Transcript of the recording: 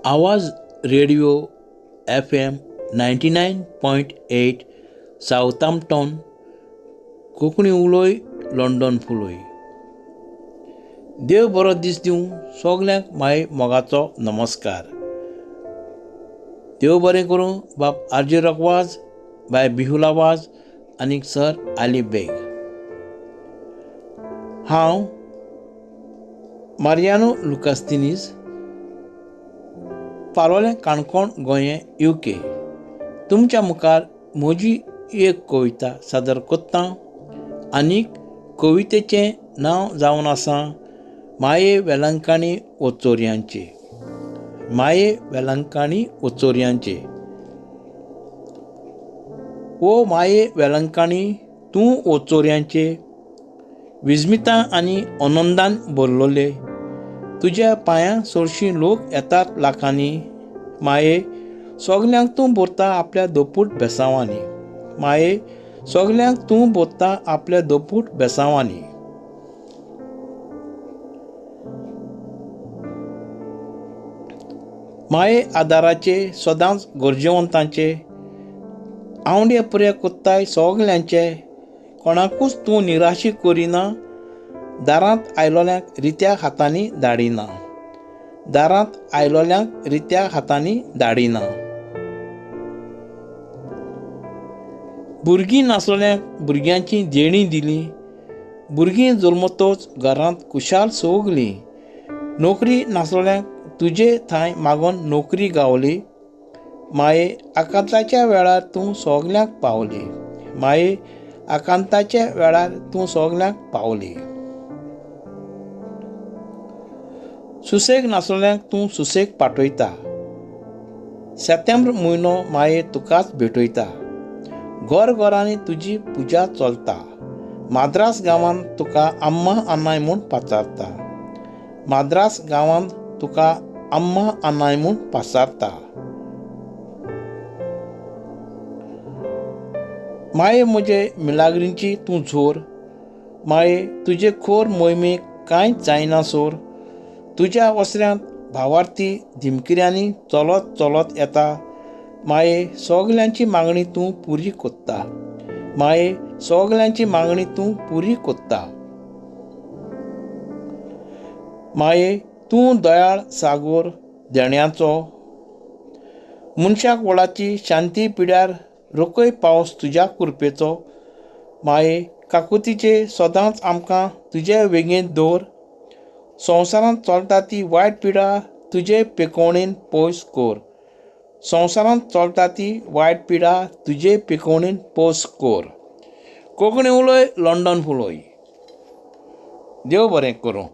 आवाज radio FM 99.8 साऊथहॅम्प्टन Konkani उलोय London फुलोय. देव बरो दीस दिवं सगल्यांक माये मोगाचो नमस्कार. देव बरें करूं बाब आरजे रॉकवाज, बाय बिहुला वाज आनी सर आली बेग. हांव मारियानो लुकास दिनीज, पालोलें काणकोण गोंयें UK तुमच्या मुखार म्हजी एक कविता सादर कोत्तां. आनीक कवितेचें नांव जावन आसा माये वेलांकाणी ओचोरयांचे. माये वेलांकाणी ओचोरयांचे. ओ माये वेलांकाणी तूं ओचोरयांचे विस्मितां आनी आनंदान भरलोले. तुज्या पांयां सरशीं लोक येतात लाखांनी. माये सगल्यांक तूं भरता आपल्या दोपूट बेसांवांनी. माये सगल्यांक तूं भरता आपल्या दोपूट बेसांवांनी. माये आदाराचे सदांच गरजेवंतांचे. आवडे पुरे कोत्ताय सगल्यांचे. कोणाकूच तूं निराशी करिना. दारांत आयलोल्यांक रित्या हातांनी धाडिना. दारांत आयलोल्यांक रित्या हातांनी धाडिना. भुरगीं नासलोल्यांक भुरग्यांची देणी दिली. भुरगीं जल्मतोच घरांत कुशाल सोगली. नोकरी नासलोल्यांक तुजे थंय मागोन नोकरी गावली. माये आकांताच्या वेळार तूं सगल्यांक पावली. माये आकांताच्या वेळार तूं सगल्यांक पावली. सुसेग नासलोल्यांक तूं सुसेग पाठयता. सप्टेंबर म्हयनो माये तुकाच भेटयता. घोरांनी तुजी पुजा चलता. माद्रास गांवांत तुका अम्मा आनाय म्हूण पाचारता. माद्रास गांवांत तुका अम्मा आनाय म्हूण पाचारता. माये म्हजे मिलाग्रींची तूं झोर. माये तुजे खोर मोहिमेक कांयच जायना सोर. तुज्या वसऱ्यांत भावार्थी धिमकिऱ्यांनी चलत चलत येता. माये सगल्यांची मागणी तूं पुरी कोत्ता. माये सगल्यांची मागणी तूं पुरी कोत्ता. माये तूं दयाळ सागोर देण्याचो. मनशाक वळाची शांती पिड्यार रोकय पावस तुज्या कृपेचो. माये काकुतीचे सदांच आमकां तुजे वेगेंत दवर. संवसारांत चलता ती वायट पिडा तुजे पिकोवणेन पयस कोर. संवसारांत चलता ती वायट पिडा तुजे पिकोवणेन पयस कोर. कोंकणी उलोय लंडन फुलोय. देव बरें करूं.